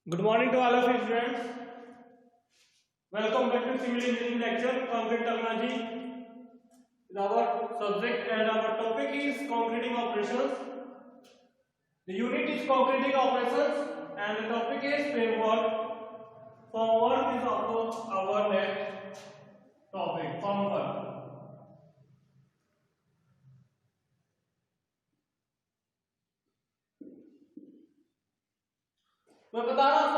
Good morning to all of you students. Welcome back to civil engineering lecture. Concrete technology is our subject and our topic is concreting operations. The unit is concreting operations and the topic is framework. Formwork is also our next topic. Formwork. मैं बता रहा हूँ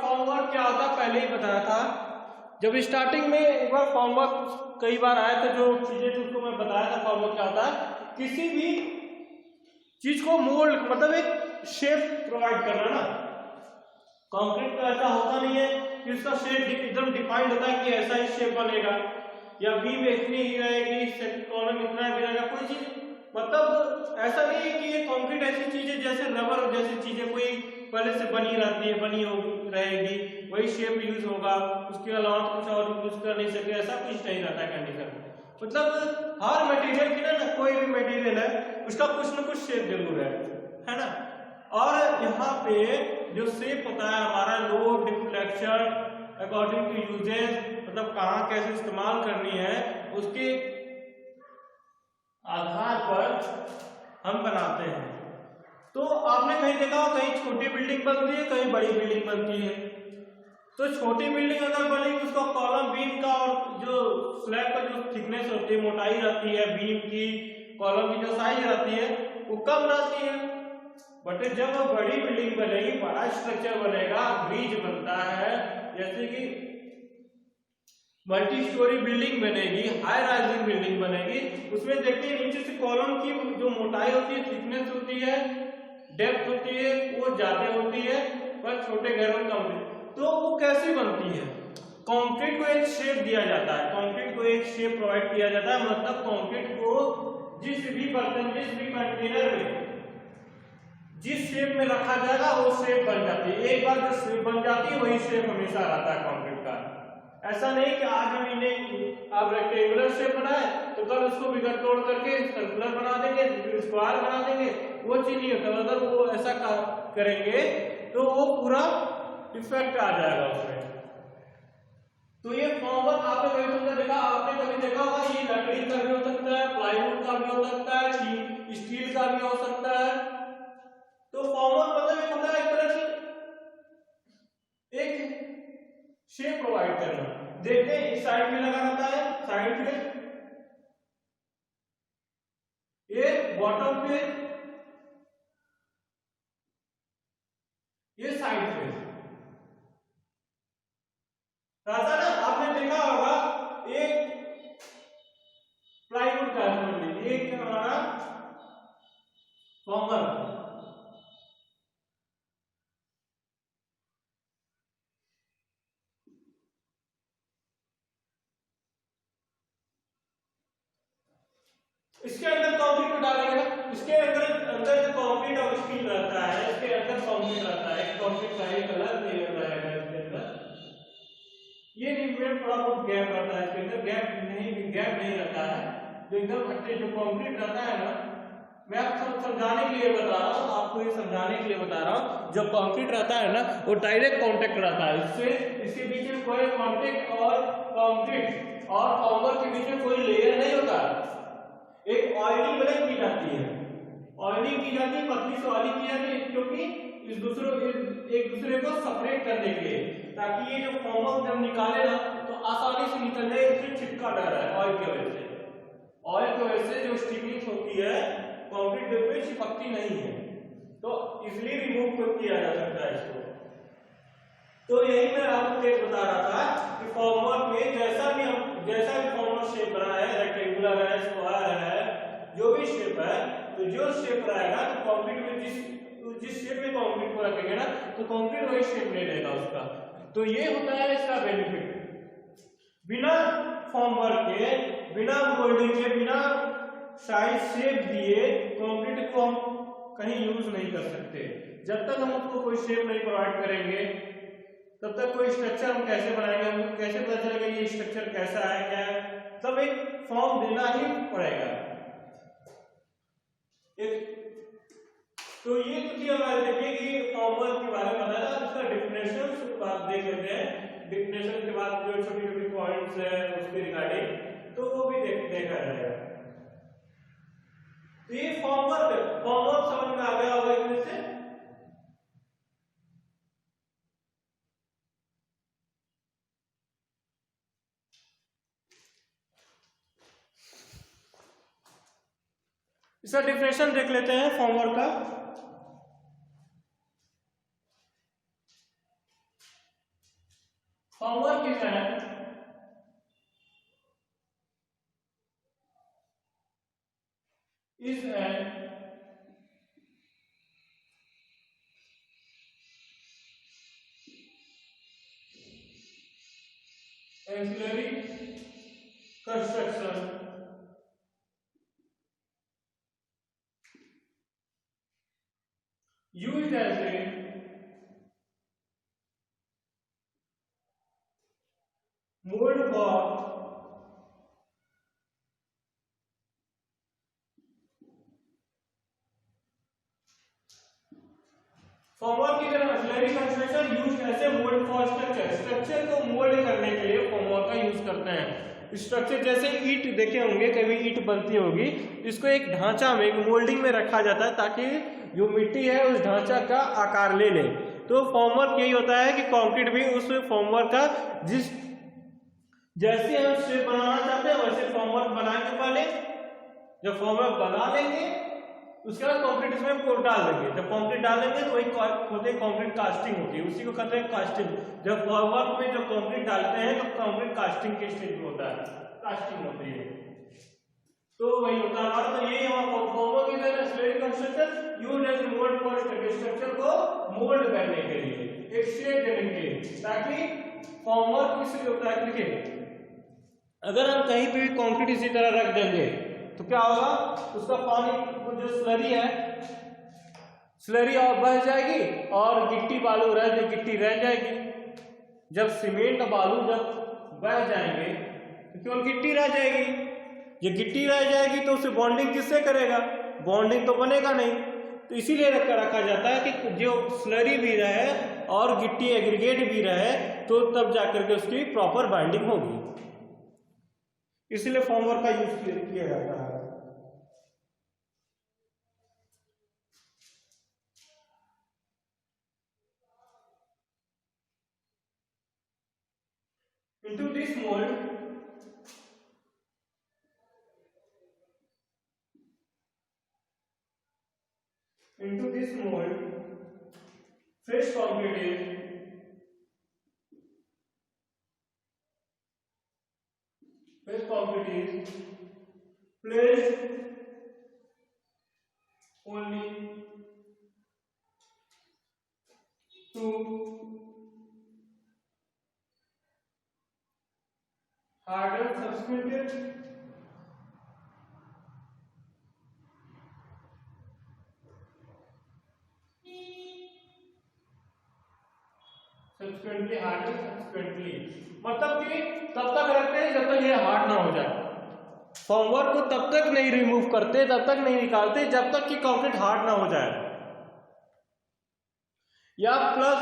formwork क्या होता है, पहले ही बताया था जब स्टार्टिंग में एक बार फॉर्मवर्क कई बार आया तो जो चीजें थी उसको मैं बताया था। फॉर्मवर्क क्या होता है, किसी भी चीज को मोल्ड मतलब एक शेप प्रोवाइड करना ना। कंक्रीट का ऐसा होता नहीं है कि उसका शेप एकदम डिफाइंड होता है कि ऐसा ही शेप बनेगा या बीम इतनी ही रहेगी, कॉलम इतना ही रहेगा, कोई चीज मतलब ऐसा नहीं है कि ये कंक्रीट ऐसी चीज है जैसे रबर जैसी चीजें कोई पहले से बनी रहती है, बनी रहेगी, वही शेप यूज होगा, उसके अलावा कुछ और यूज कर नहीं सकते, ऐसा कुछ नहीं रहता है कंडीशन। मतलब हर मटेरियल की ना कोई भी मटेरियल है उसका कुछ ना कुछ शेप जरूर है ना। और यहाँ पे जो शेप होता है हमारा load deflection according to usages, मतलब कहाँ कैसे इस्तेमाल करनी है उसके आधार पर हम बनाते हैं। तो आपने कहीं देखा हो कहीं छोटी बिल्डिंग बनती है कहीं बड़ी बिल्डिंग बनती है। तो छोटी बिल्डिंग अगर बनेगी उसका कॉलम बीम का और जो स्लैब का जो थिकनेस होती है, मोटाई रहती है, बीम की कॉलम की जो साइज रहती है वो कम रहती है। बट जब बड़ी बिल्डिंग बनेगी, बड़ा स्ट्रक्चर बनेगा, ब्रिज बनता है, जैसे कि मल्टी स्टोरी बिल्डिंग बनेगी, हाई राइजिंग बिल्डिंग बनेगी, उसमें देखते हैं नीचे से कॉलम की जो मोटाई होती है, थिकनेस होती है, डेप्थ होती है, वो ज्यादा होती है, पर छोटे घरों में कम। तो वो कैसी बनती है, कंक्रीट को एक शेप दिया जाता है, कंक्रीट को एक शेप प्रोवाइड किया जाता है। मतलब कंक्रीट को जिस भी बर्तन जिस भी कंटेनर में जिस शेप में रखा जाएगा वो शेप बन जाती है। एक बार जो शेप बन जाती है वही शेप हमेशा रहता है कंक्रीट का। ऐसा नहीं कि आज हमने आप रेक्टेंगुलर शेप बनाए तो कल उसको बिगड़ तोड़ करके सर्कुलर बना देंगे, स्क्वायर बना देंगे, वो चीज नहीं होता। अगर वो ऐसा करेंगे तो वो पूरा इफेक्ट आ जाएगा उसमें। तो ये फॉर्मवर्क आपने कभी देखा, आपने कभी देखा होगा, ये लकड़ी का भी हो सकता है, प्लाईवुड का भी हो सकता है, स्टील का भी हो सकता है। तो फॉर्मवर्क मतलब एक होता है एक तरह से एक शेप प्रोवाइड करना। देखते हैं इस साइड में लगा रहता है, साइड में ये बॉटम पे, ये साइड पे रहता ना। आपने देखा होगा एक प्लाईवुड का है, एक हमारा फॉर्मवर्क। इसके अंदर कंक्रीट को डालेंगे ना, इसके अंदर अंदर जो कंक्रीट और स्टील रहता है, इसके अंदर कंक्रीट रहता है, कंक्रीट का एक कलर लेयर रहेगा इसके अंदर। ये नहीं में थोड़ा बहुत गैप रहता है, इसके अंदर गैप नहीं रहता है, जो एकदम अच्छे जो कंक्रीट रहता है ना। मैं आपको समझाने के लिए बता रहा हूँ, आपको ये समझाने के लिए बता रहा हूँ। जब कंक्रीट रहता है ना वो डायरेक्ट कांटेक्ट रहता है इससे, इसके बीच में कोई कांटेक्ट और कंक्रीट और फॉर्मवर्क के बीच में कोई लेयर नहीं होता। एक ऑयलिंग ब्लेड की जाती है, ऑयलिंग की जाती है, पतली से ऑयलिंग की जाती है, क्योंकि एक दूसरे को सेपरेट करने के लिए, ताकि ये जो फॉर्मवर्क जब निकाले ना तो आसानी से निकल जाए। इसमें चिपका डर है ऑयल की वजह से, ऑयल की वजह से जो स्टिकिंग होती है कंक्रीट पे चिपकती नहीं है, तो इजीली रिमूव किया जा सकता है इसको। तो यही मैं आपको एक बता रहा था कि फॉर्मवर्क में जैसा भी फॉर्मवर्क शेप बना है, रेक्टेंगुलर है, स्क्वायर है, जो भी शेप है, तो जो शेप रहेगा तो कंक्रीट में जिस शेप में कंक्रीट को रखेंगे ना तो कंक्रीट वही शेप ले लेगा उसका। तो ये होता है इसका बेनिफिट। बिना फॉर्मवर्क के, बिना मोल्डिंग के, बिना साइज शेप दिए कंक्रीट को हम कहीं यूज नहीं कर सकते। जब तक हम उसको कोई शेप नहीं प्रोवाइड करेंगे तब तक कोई स्ट्रक्चर हम कैसे बनाएंगे, हमको कैसे पता चलेगा ये स्ट्रक्चर कैसा है, क्या है। तब एक फॉर्म देना ही पड़ेगा। तो ये तो हमारे देखिए कि फॉर्मवर्क के बारे में बताया, इसका बात जो छोटी छोटी पॉइंट्स है उसके रिगार्डिंग, तो वो भी देखा जाएगा। तो ये फॉर्मवर्क समझ में आ गया होगा इसमें से। इसका डिफिनेशन देख लेते हैं फॉर्मवर्क का। Formwork is an ancillary construction used as a mold for formwork की तरह auxiliary construction used as a mould for structure को मोल्ड करने के लिए फॉर्मवर्क का यूज करते हैं। स्ट्रक्चर जैसे ईंट देखे होंगे, कभी ईंट बनती होगी, इसको एक ढांचा में, एक मोल्डिंग में रखा जाता है ताकि जो मिट्टी है उस ढांचा का आकार ले ले। तो फॉर्मवर्क यही होता है कि कंक्रीट भी उस फॉर्मवर्क का जिस जैसे हम शेप बनाना चाहते हैं वैसे फॉर्मवर्क बनाएंगे पहले। जब फॉर्मवर्क बना लेंगे उसके बाद कंक्रीट इसमें डाल देंगे। जब कंक्रीट डालेंगे तो वही होते कंक्रीट कास्टिंग होती है, उसी को कहते हैं कास्टिंग। जब फॉर्मवर्क में जब कंक्रीट डालते हैं तो कंक्रीट कास्टिंग के स्टेज में होता है, कास्टिंग होती है। तो वही होता है हमारा। तो यही हमारा formwork is an auxiliary construction used as mould for structure को मोल्ड करने के लिए, एक शेप देने के लिए। ताकि फॉर्मवर्क इसलिए होता है, देखिए अगर हम कहीं पे भी कंक्रीट इसी तरह रख देंगे तो क्या होगा, उसका पानी जो स्लरी है, स्लरी और बह जाएगी और गिट्टी बालू गिट्टी रह जाएगी। जब सीमेंट बालू जब बह जाएंगे तो केवल गिट्टी रह जाएगी। ये गिट्टी रह जाएगी तो उसे बॉन्डिंग किससे करेगा, बॉन्डिंग तो बनेगा नहीं। तो इसीलिए रखा जाता है कि जो स्लरी भी रहे और गिट्टी एग्रीगेट भी रहे तो तब जाकर के उसकी प्रॉपर बाइंडिंग होगी। इसलिए फॉर्मवर्क का यूज किया जाता है। Into this mold, fresh concrete is placed only to harden subsequently harden subsequently, मतलब कि तब तक रखते हैं जब तक ये हार्ड ना हो जाए। फॉर्मवर्क को तब तक नहीं रिमूव करते, तब तक नहीं निकालते जब तक कि कंक्रीट हार्ड ना हो जाए। या प्लस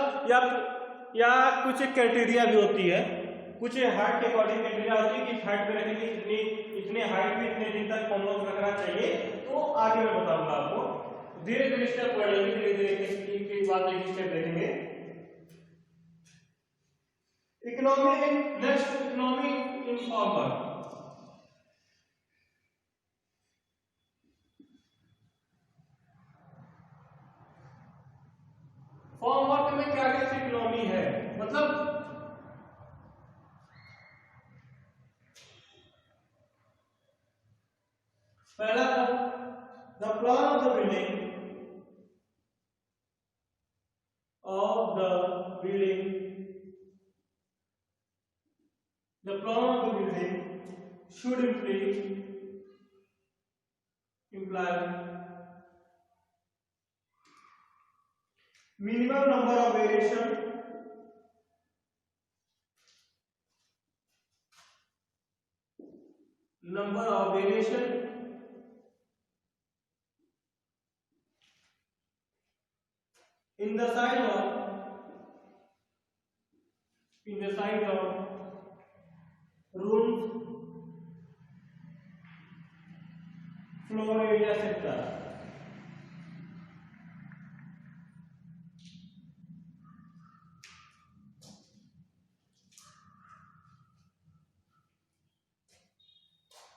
या कुछ क्राइटेरिया भी होती है, कुछ हाइट के अकॉर्डिंग क्राइटेरिया होती है कि हाइट पे रखेंगे इतने हाइट में इतने दिन तक फॉर्मवर्क रखना चाहिए। तो आगे मैं बताऊंगा आपको, धीरे धीरे स्टेप पढ़ेंगे, धीरे धीरे एक बात एक स्टेप देखेंगे। Economy next, economy in formwork. Formwork में क्या क्या इकोनॉमी है, मतलब पहला the plan of the building should imply minimum number of variation in the size of room floor area sector.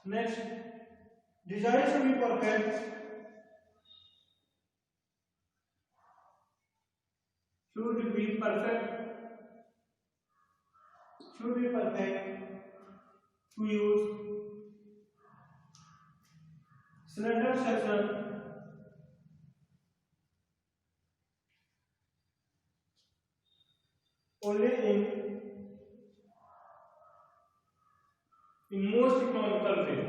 Next, design should be perfect, should be perfect to use cylinder section only in most economical way.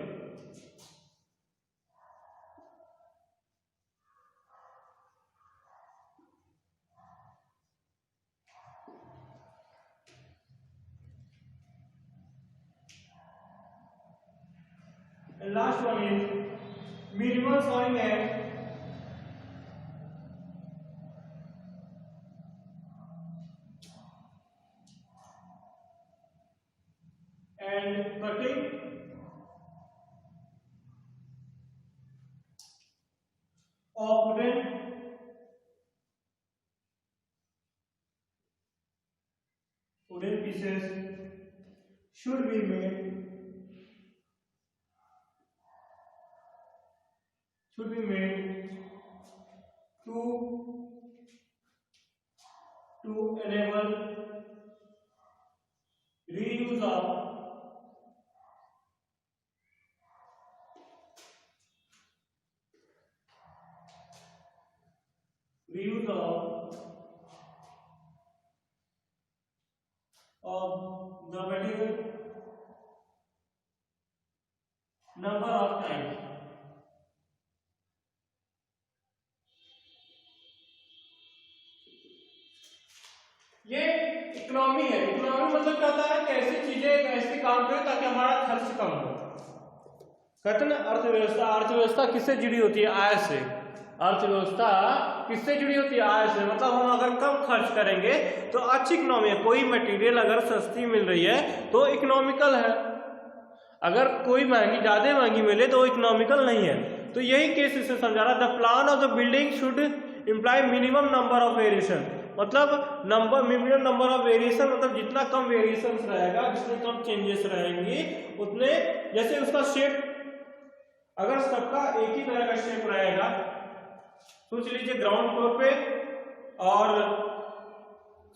And last one is minimal sawing and cutting of wooden pieces should be made to enable reuse of the material number of times. ये economy है। Economy मतलब क्या होता है कि ऐसी चीजें ऐसे काम करें ताकि हमारा खर्च कम हो। कहते हैं ना अर्थव्यवस्था, अर्थव्यवस्था किससे जुड़ी होती है? आय से। अर्थव्यवस्था किससे जुड़ी होती है? आय से। मतलब हम अगर कम खर्च करेंगे तो अच्छी इकोनॉमी है। कोई मटेरियल अगर सस्ती मिल रही है तो इकोनॉमिकल है, अगर कोई महंगी ज्यादा महंगी मिले तो इकोनॉमिकल नहीं है। तो यही केस इसे समझा रहा। The plan of the building should imply minimum number of variation, मतलब मिनिमम नंबर ऑफ वेरिएशन मतलब जितना कम वेरिएशन रहेगा, जितने कम चेंजेस रहेंगे उतने, जैसे उसका शेप अगर सबका एक ही तरह का शेप रहेगा, सोच लीजिए ग्राउंड फ्लोर पे और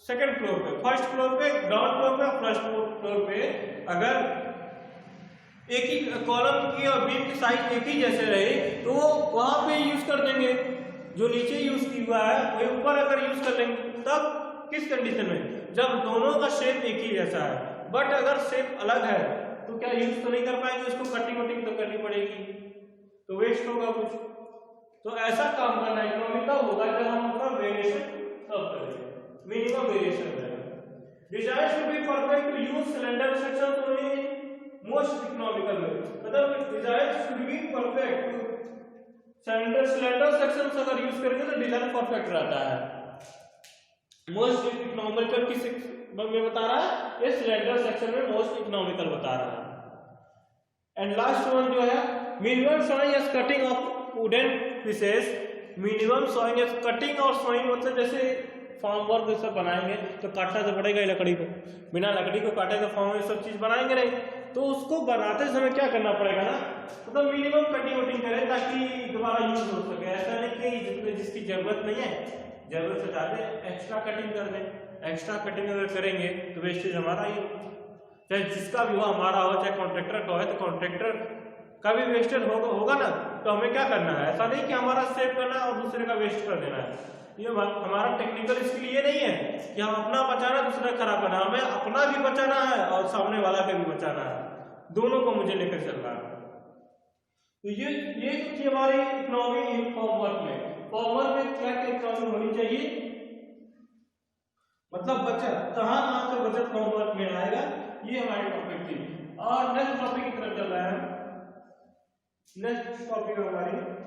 सेकंड फ्लोर पे, फर्स्ट फ्लोर पे, ग्राउंड फ्लोर पे, फर्स्ट फ्लोर पे अगर एक ही कॉलम की और बीम की साइज एक ही जैसे रहे तो वो वहां पे यूज कर देंगे। जो नीचे यूज किया हुआ है वही ऊपर अगर यूज कर लेंगे, तब किस कंडीशन में? जब दोनों का शेप एक ही जैसा है। बट अगर शेप अलग है तो क्या यूज तो नहीं कर पाएंगे, उसको कटिंग वटिंग तो करनी पड़ेगी, तो वेस्ट होगा कुछ। तो ऐसा काम करना इकोनॉमी तब होगा जब हम अपना वेरिएशन कम करेंगे, मिनिमम वेरिएशन रहेगा। Design should be perfect to use cylinder section only most economical way, मतलब design should be perfect to cylinder section अगर यूज करेंगे तो डिजाइन परफेक्ट रहता है। मोस्ट इकोनॉमिकल किस में बता रहा है? ये सिलेंडर सेक्शन में मोस्ट इकोनॉमिकल बता रहा है। एंड लास्ट वन जो है minimum sawing as cutting of wooden pieces. Minimum sawing as cutting और सॉइंग मतलब जैसे फॉर्म वर्क जैसे बनाएंगे तो काटना तो पड़ेगा ही लकड़ी को, बिना लकड़ी को काटे तो फॉर्म में सब चीज बनाएंगे नहीं, तो उसको बनाते समय क्या करना पड़ेगा ना, मतलब मिनिमम कटिंग वटिंग करें ताकि दोबारा यूज हो सके। ऐसा नहीं कि जितने जिसकी जरूरत नहीं है, जरूरत से ज्यादा एक्स्ट्रा कटिंग कर दें। एक्स्ट्रा कटिंग अगर करेंगे तो वेस्टेज हमारा ही, चाहे जिसका भी हो, हमारा हो चाहे कॉन्ट्रैक्टर का हो, तो कॉन्ट्रैक्टर का भी वेस्टेज होगा ना। तो हमें क्या करना है, ऐसा नहीं कि हमारा सेव करना है और दूसरे का वेस्ट कर देना है। ये हमारा टेक्निकल स्किल ये नहीं है कि हम अपना बचाना दूसरा खराब करना, हमें अपना भी बचाना है और सामने वाला का भी बचाना है, दोनों को मुझे लेकर चलना है। तो ये थी हमारी इकोनॉमी इन फॉर्मवर्क में। फॉर्मवर्क में क्या क्या इकोनॉमी होनी चाहिए, मतलब बचत, कहाँ कहाँ से बचत फॉर्मवर्क में आएगा, ये हमारी टॉपिक थी। और नेक्स्ट टॉपिक की तरफ चल रहा है। नेक्स्ट टॉपिक हमारी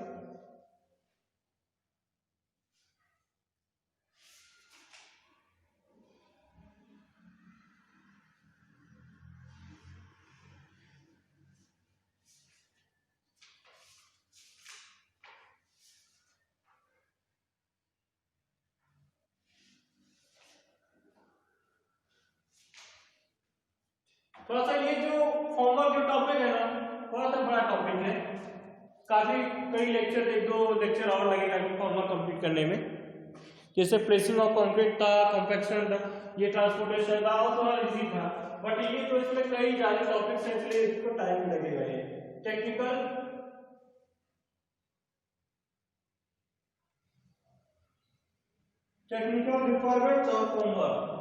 थोड़ा सा ये जो फॉर्मवर्क जो टॉपिक है ना, थोड़ा सा बड़ा टॉपिक है, काफी कई लेक्चर, एक दो लेक्चर और लगेगा फॉर्मवर्क कंप्लीट करने में। जैसे प्लेसिंग ऑफ कंक्रीट था, कॉम्पैक्शन था, ये ट्रांसपोर्टेशन था, और थोड़ा इजी था, बट ये तो इसमें कई ज्यादा टॉपिक्स हैं, इसलिए इसको टाइम लगेगा। ये technical requirements of homework.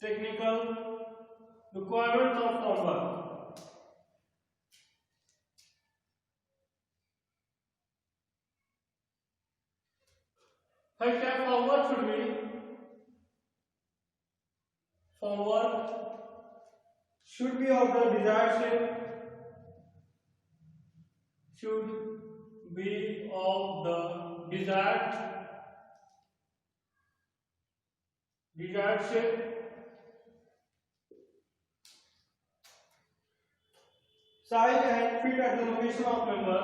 Technical requirements of homework. First step forward should be of the desired shape, should be of the desired shape, size and fit at the location of member,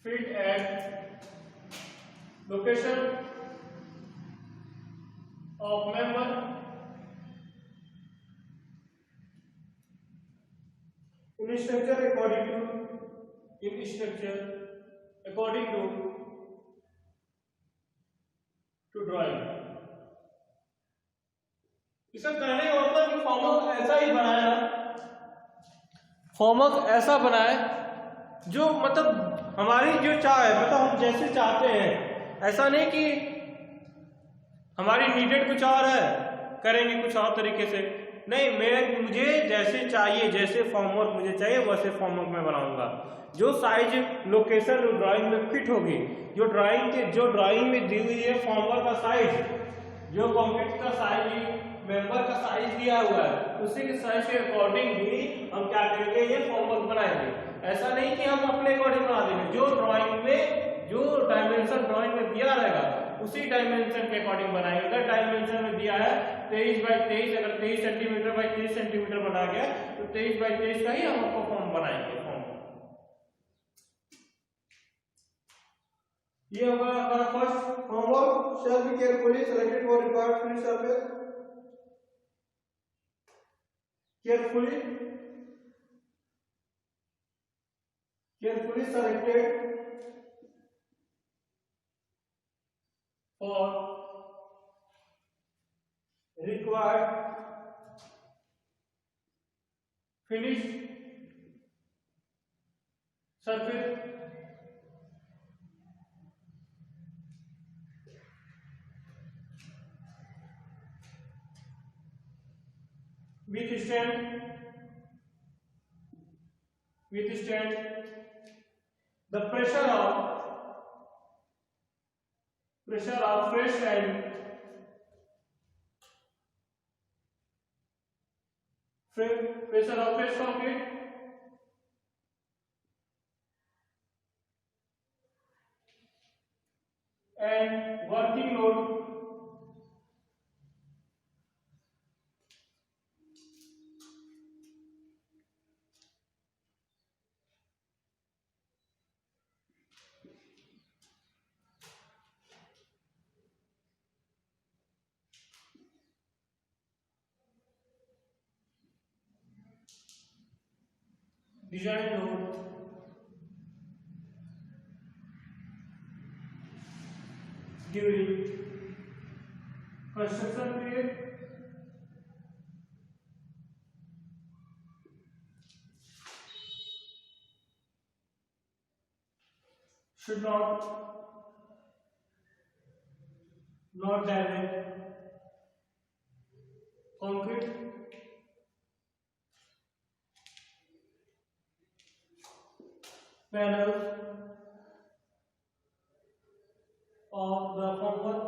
fit at location of member, in structure according to drawing। इसका कहने का मतलब कि formwork ऐसा ही बनाया, formwork ऐसा बनाए जो मतलब हमारी जो चाह है, मतलब हम जैसे चाहते हैं, ऐसा नहीं कि हमारी नीडेड कुछ और है, करेंगे कुछ और तरीके से, नहीं, मुझे जैसे चाहिए, जैसे फॉर्मवर्क मुझे चाहिए वैसे फॉर्मवर्क मैं बनाऊंगा। जो साइज लोकेशन ड्राइंग में फिट होगी, जो ड्राइंग में दी हुई है फॉर्मवर्क का साइज, जो कंक्रीट का साइज, मेंबर का साइज दिया हुआ है, उसी के साइज के अकॉर्डिंग ही हम क्या करेंगे, ये फॉर्मवर्क बनाएंगे। ऐसा नहीं कि हम अपने अकॉर्डिंग बना देंगे, जो ड्राइंग में जो डायमेंशन ड्राइंग में दिया रहेगा उसी डायमेंशन के अकॉर्डिंग बनाएंगे। अगर डायमेंशन में दिया है 23 बाई 23, अगर 23 सेंटीमीटर बाई 23 सेंटीमीटर बना गया तो 23 बाई 23 का ही हम आपको फॉर्म बनाएंगे। ये होगा हमारा first homework. Shall be carefully selected for required free surface, carefully selected for required finished surface withstand the pressure of fresh and pressure of fresh concrete and working load design load during construction period should not damage concrete panels of the formwork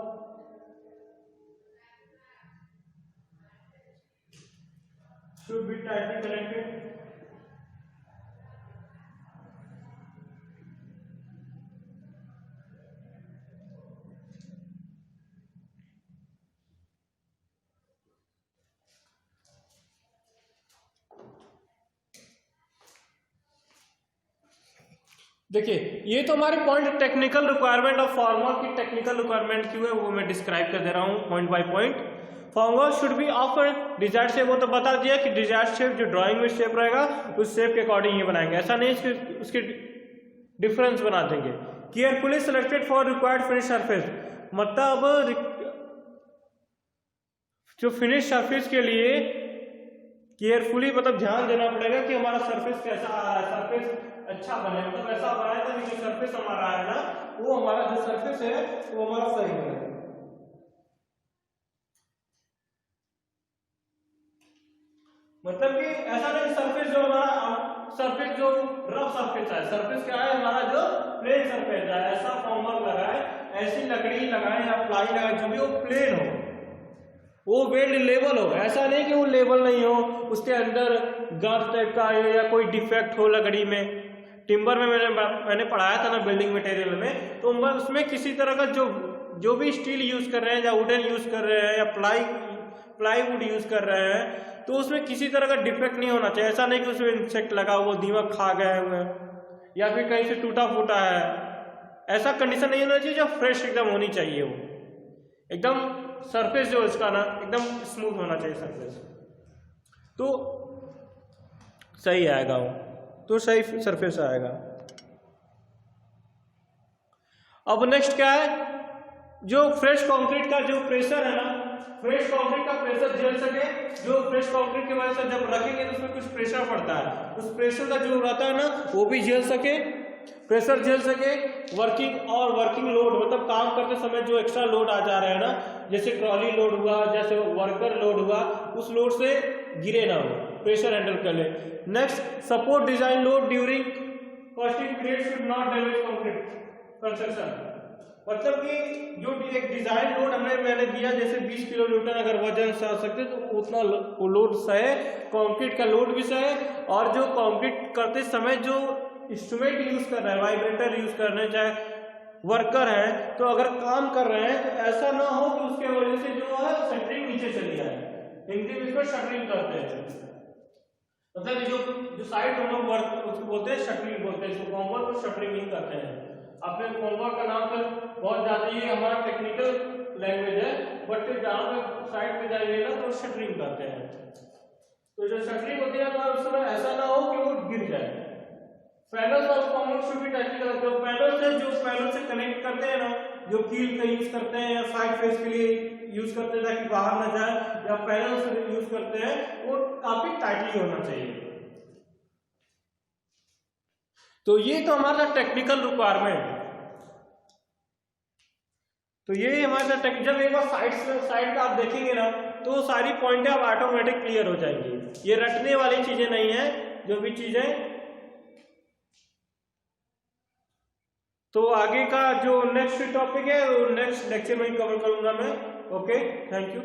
should be tightly connected देखिए ये तो हमारे point technical requirement of फॉर्मा की technical requirement क्यों है वो मैं डिस्क्राइब कर दे रहा हूँ पॉइंट बाय पॉइंट। फॉर्मा should be of desired shape, वो तो बता दिया कि डिजायर्ड शेप जो ड्राइंग में शेप रहेगा उस शेप के अकॉर्डिंग ये बनाएंगे, ऐसा नहीं उसके डिफरेंस बना देंगे। Carefully selected for required finish surface, मतलब जो फिनिश सरफेस के लिए केयरफुली मतलब ध्यान देना पड़ेगा कि हमारा सरफेस कैसा आ रहा है, सरफेस अच्छा बने, मतलब ऐसा बनाए तो जो सरफेस हमारा है ना वो हमारा जो सरफेस है वो हमारा सही बने। मतलब कि ऐसा नहीं सरफेस जो हमारा सरफेस जो रफ सरफेस है, सरफेस क्या है हमारा जो प्लेन सरफेस है, ऐसा फॉर्मर लगाए, ऐसी लकड़ी लगाए या प्लाई लगाए जो भी वो प्लेन हो, वो वेल्ड लेवल हो, ऐसा नहीं कि वो लेवल नहीं हो, उसके अंदर गर्थ टाइप का या कोई डिफेक्ट हो लकड़ी में। टिम्बर में मैंने पढ़ाया था ना बिल्डिंग मटेरियल में, तो उसमें किसी तरह का जो भी स्टील यूज कर रहे हैं या वुडन यूज कर रहे हैं या प्लाईवुड यूज कर रहे हैं तो उसमें किसी तरह का डिफेक्ट नहीं होना चाहिए। ऐसा नहीं कि उसमें इंसेक्ट लगा हुआ, दीमक खा गए हुए या फिर कहीं से टूटा फूटा है, ऐसा कंडीशन नहीं होना चाहिए। जो फ्रेश एकदम होनी चाहिए, वो एकदम सरफेस जो इसका ना एकदम स्मूथ होना चाहिए सरफेस, तो सही आएगा वो, तो सही सरफेस आएगा। अब नेक्स्ट क्या है, जो फ्रेश कंक्रीट का जो प्रेशर है ना, फ्रेश कंक्रीट का प्रेशर झेल सके, जो फ्रेश कंक्रीट की वजह से जब रखेंगे तो उसमें कुछ प्रेशर पड़ता है, उस प्रेशर का जो रहता है ना वो भी झेल सके, प्रेशर झेल सके। वर्किंग लोड मतलब काम करते समय जो एक्स्ट्रा लोड आ जा रहे हैं ना, जैसे ट्रॉली लोड हुआ, जैसे वर्कर लोड हुआ, उस लोड से गिरे ना हो, प्रेशर हैंडल कर ले। Next, support design load during casting period should not damage concrete construction, मतलब कि जो एक डिजाइन लोड मैंने दिया जैसे 20 किलो न्यूटन अगर वजन सह सकते तो उतना लोड सहे, कंक्रीट का लोड भी सहे, और जो कंक्रीट करते समय जो इंस्ट्रूमेंट यूज कर रहे हैं, वाइब्रेटर यूज कर रहे हैं, चाहे वर्कर हैं, तो अगर काम कर रहे हैं तो ऐसा ना हो कि उसके वजह से जो है शटरिंग नीचे चली जाए। हिंदी में इसको शटरिंग कहते हैं, मतलब जो साइड हम लोग वर्क उसको बोलते हैं शटरिंग बोलते हैं, इसको कॉम्बर को शटरिंग नहीं कहते हैं। अपने कॉम्बर का नाम तो बहुत ज्यादा ये हमारा टेक्निकल लैंग्वेज है, बट जहाँ पे साइड पे जाइएगा तो शटरिंग कहते हैं। तो जो शटरिंग होती है तो उस समय ऐसा ना हो कि वो गिर जाए। Panel of comber should be technical, जो पैनल से कनेक्ट करते हैं ना, जो कील का यूज करते हैं या साइड फेस के लिए यूज करते हैं ताकि बाहर ना जाए, या पैनल से यूज करते हैं, वो काफी टाइटली होना चाहिए। तो ये तो हमारा टेक्निकल रिक्वायरमेंट, तो ये हमारा जब एक बार साइड का आप देखेंगे ना तो सारी पॉइंटें आप ऑटोमेटिक क्लियर हो जाएंगी। ये रटने वाली चीजें नहीं है जो भी चीजें। तो आगे का जो नेक्स्ट टॉपिक है वो नेक्स्ट लेक्चर में कवर करूंगा मैं। Okay, thank you.